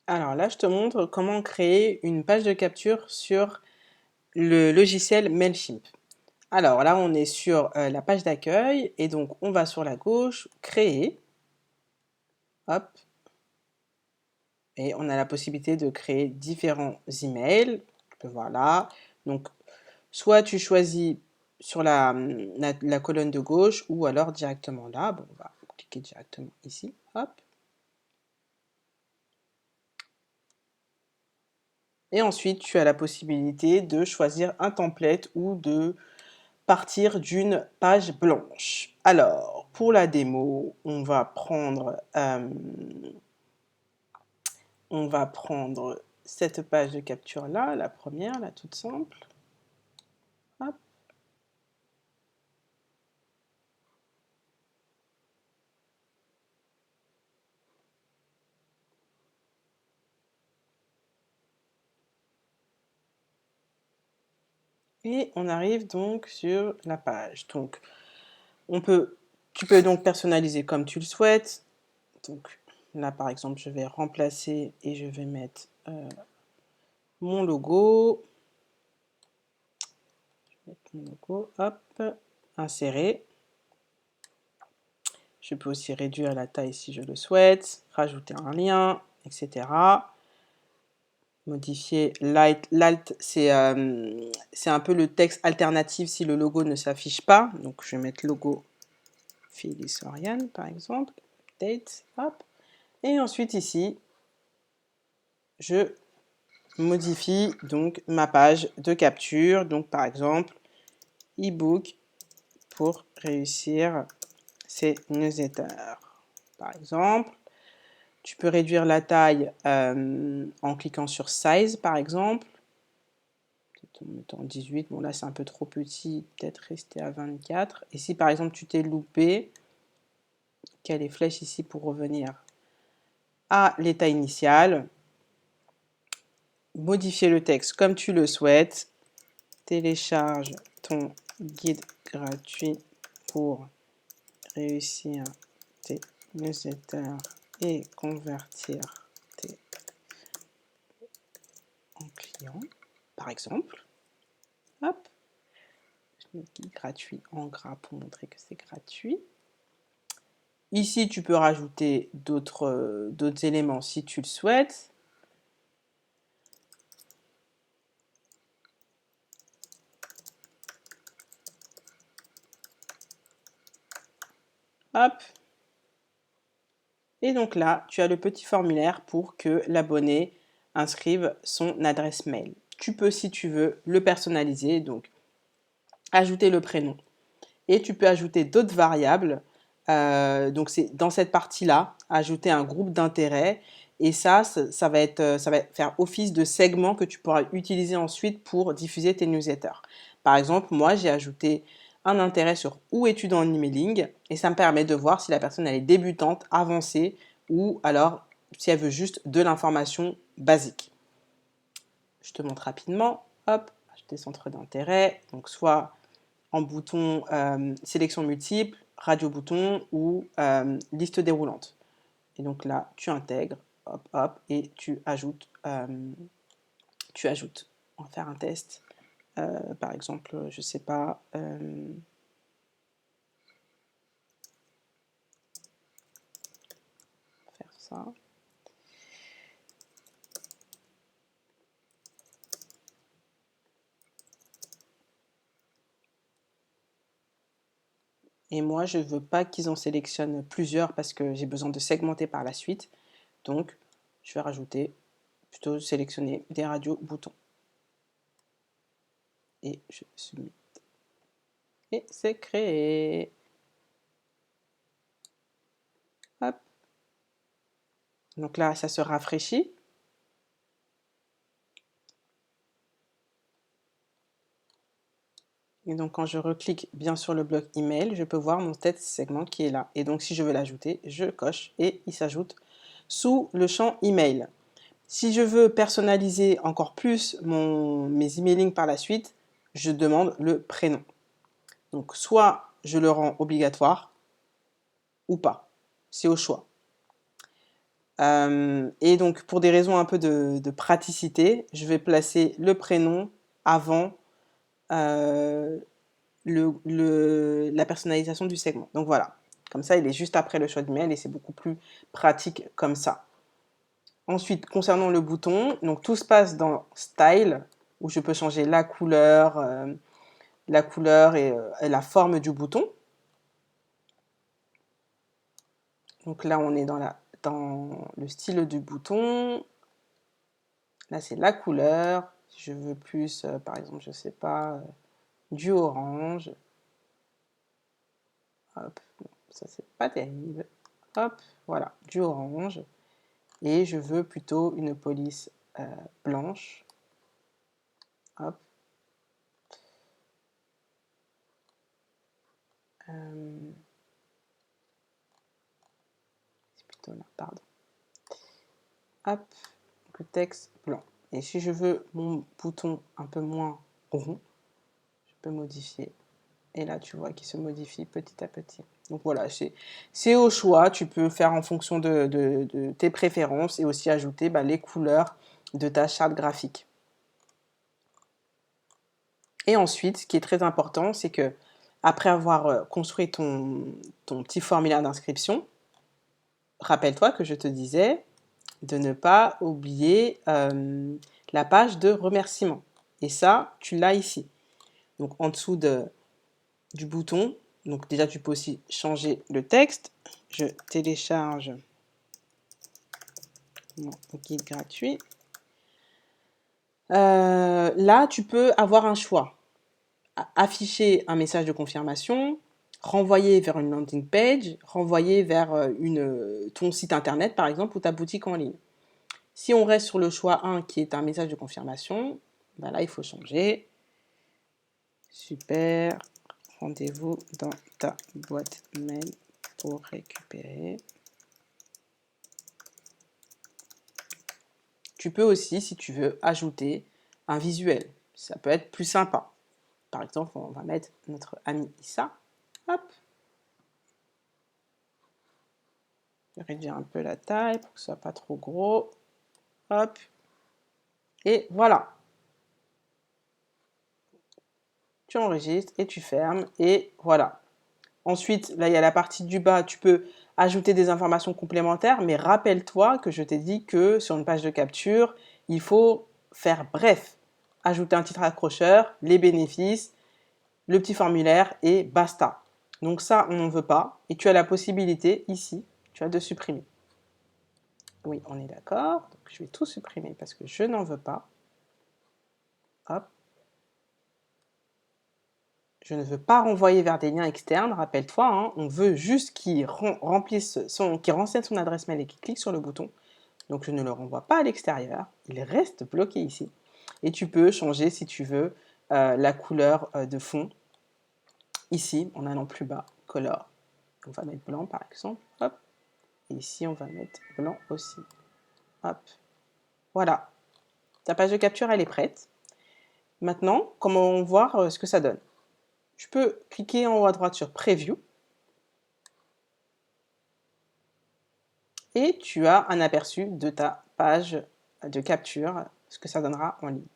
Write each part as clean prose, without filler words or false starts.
Alors là, je te montre comment créer une page de capture sur le logiciel Mailchimp. Alors là, on est sur la page d'accueil et donc on va sur la gauche, créer, hop, et on a la possibilité de créer différents emails. Tu peux voir là. Donc, soit tu choisis sur la colonne de gauche ou alors directement là. Bon, on va cliquer directement ici, hop. Et ensuite, tu as la possibilité de choisir un template ou de partir d'une page blanche. Alors, pour la démo, on va prendre cette page de capture là, la première, la toute simple. Hop. Et on arrive donc sur la page. Donc, tu peux donc personnaliser comme tu le souhaites. Donc là, par exemple, je vais remplacer et je vais mettre mon logo. Mon logo, hop, insérer. Je peux aussi réduire la taille si je le souhaite, rajouter un lien, etc. Modifier l'alt, c'est un peu le texte alternatif si le logo ne s'affiche pas. Donc je vais mettre logo Phyllis Oriane par exemple, update, hop. Et ensuite ici, je modifie donc ma page de capture. Donc par exemple, e-book pour réussir ses newsletters. Par exemple, tu peux réduire la taille en cliquant sur Size par exemple. En mettant 18, bon là c'est un peu trop petit, peut-être rester à 24. Et si par exemple tu t'es loupé, qu'il y a les flèches ici pour revenir à l'état initial, modifier le texte comme tu le souhaites, télécharge ton guide gratuit pour réussir tes newsletters et convertir tes en clients, par exemple. Hop, je mets guide gratuit en gras pour montrer que c'est gratuit. Ici, tu peux rajouter d'autres éléments si tu le souhaites. Hop. Et donc là, tu as le petit formulaire pour que l'abonné inscrive son adresse mail. Tu peux, si tu veux, le personnaliser, donc ajouter le prénom. Et tu peux ajouter d'autres variables. Donc c'est dans cette partie-là, ajouter un groupe d'intérêt. Et ça va faire office de segment que tu pourras utiliser ensuite pour diffuser tes newsletters. Par exemple, moi, j'ai ajouté un intérêt sur où es-tu dans l'emailing et ça me permet de voir si la personne elle est débutante, avancée ou alors si elle veut juste de l'information basique. Je te montre rapidement. Hop, ajouter centre d'intérêt. Donc soit en bouton sélection multiple, radio bouton ou liste déroulante. Et donc là, tu intègres, hop, hop, et tu ajoutes. On va faire un test. Par exemple, je sais pas. Faire ça. Et moi, je ne veux pas qu'ils en sélectionnent plusieurs parce que j'ai besoin de segmenter par la suite. Donc, je vais rajouter, plutôt sélectionner des radios boutons. Et je submit. Et c'est créé. Hop. Donc là, ça se rafraîchit. Et donc, quand je reclique bien sur le bloc email, je peux voir mon test segment qui est là. Et donc, si je veux l'ajouter, je coche et il s'ajoute sous le champ email. Si je veux personnaliser encore plus mes emailings par la suite, je demande le prénom. Donc, soit je le rends obligatoire ou pas. C'est au choix. Et donc, pour des raisons un peu de praticité, je vais placer le prénom avant euh, la personnalisation du segment. Donc voilà, comme ça, il est juste après le choix de mail et c'est beaucoup plus pratique comme ça. Ensuite, concernant le bouton, donc tout se passe dans Style, où je peux changer la couleur et la forme du bouton. Donc là, on est dans le style du bouton. Là, c'est la couleur. Si je veux plus, par exemple, je sais pas, du orange. Hop, ça c'est pas terrible. Hop, voilà, du orange. Et je veux plutôt une police blanche. Hop. C'est plutôt là, pardon. Hop, le texte blanc. Et si je veux mon bouton un peu moins rond, je peux modifier. Et là, tu vois qu'il se modifie petit à petit. Donc voilà, c'est au choix. Tu peux faire en fonction de tes préférences et aussi ajouter les couleurs de ta charte graphique. Et ensuite, ce qui est très important, c'est que après avoir construit ton petit formulaire d'inscription, rappelle-toi que je te disais de ne pas oublier la page de remerciement. Et ça, tu l'as ici. Donc en dessous du bouton, donc déjà tu peux aussi changer le texte. Je télécharge mon guide gratuit. Là, tu peux avoir un choix. Afficher un message de confirmation, renvoyer vers une landing page, renvoyer vers ton site internet par exemple ou ta boutique en ligne. Si on reste sur le choix 1 qui est un message de confirmation, là il faut changer. Super, rendez-vous dans ta boîte mail pour récupérer. Tu peux aussi, si tu veux, ajouter un visuel. Ça peut être plus sympa. Par exemple, on va mettre notre ami Issa. Hop. Je vais réduire un peu la taille pour que ce soit pas trop gros. Hop. Et voilà. Tu enregistres et tu fermes. Et voilà. Ensuite, là, il y a la partie du bas. Tu peux ajouter des informations complémentaires. Mais rappelle-toi que je t'ai dit que sur une page de capture, il faut faire bref. Ajouter un titre accrocheur, les bénéfices, le petit formulaire et basta. Donc ça, on n'en veut pas. Et tu as la possibilité, ici, tu as de supprimer. Oui, on est d'accord. Donc je vais tout supprimer parce que je n'en veux pas. Hop. Je ne veux pas renvoyer vers des liens externes, rappelle-toi, hein, on veut juste qu'il renseigne son adresse mail et qu'il clique sur le bouton. Donc je ne le renvoie pas à l'extérieur, il reste bloqué ici. Et tu peux changer, si tu veux, la couleur de fond. Ici, en allant plus bas, color. On va mettre blanc par exemple. Hop. Et ici, on va mettre blanc aussi. Hop. Voilà. Ta page de capture, elle est prête. Maintenant, comment voir ce que ça donne? Je peux cliquer en haut à droite sur Preview. Et tu as un aperçu de ta page de capture, ce que ça donnera en ligne.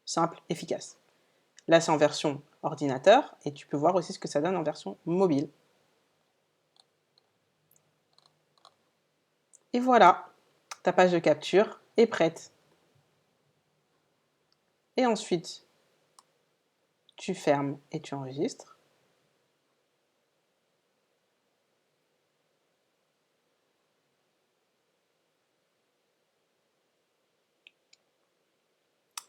Simple, efficace. Là, c'est en version ordinateur et tu peux voir aussi ce que ça donne en version mobile. Et voilà, ta page de capture est prête. Et ensuite, tu fermes et tu enregistres.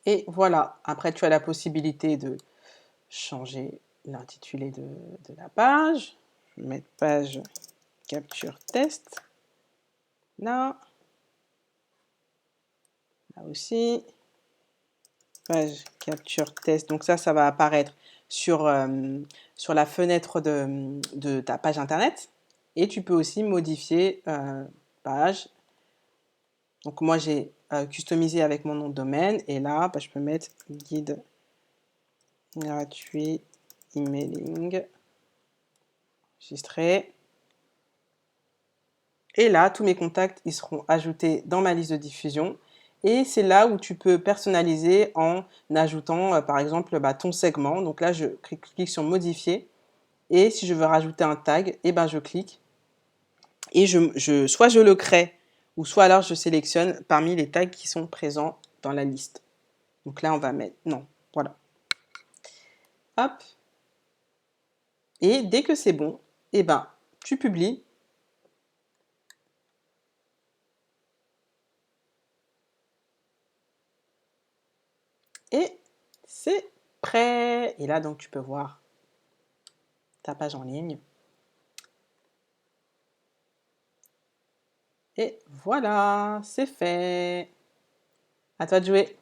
Et voilà, après tu as la possibilité de changer l'intitulé de la page. Je vais mettre page capture test. Là aussi. Page capture test. Donc ça va apparaître sur la fenêtre de ta page internet. Et tu peux aussi modifier page. Donc moi j'ai customisé avec mon nom de domaine. Et là, je peux mettre guide gratuit emailing. Enregistré. Et là, tous mes contacts, ils seront ajoutés dans ma liste de diffusion. Et c'est là où tu peux personnaliser en ajoutant, par exemple, ton segment. Donc là, je clique sur modifier. Et si je veux rajouter un tag, eh ben, je clique. Et soit je le crée, ou soit alors je sélectionne parmi les tags qui sont présents dans la liste. Donc là, on va mettre, non, voilà. Hop. Et dès que c'est bon, eh ben, tu publies. Et c'est prêt. Et là, donc, tu peux voir ta page en ligne. Et voilà, c'est fait. À toi de jouer.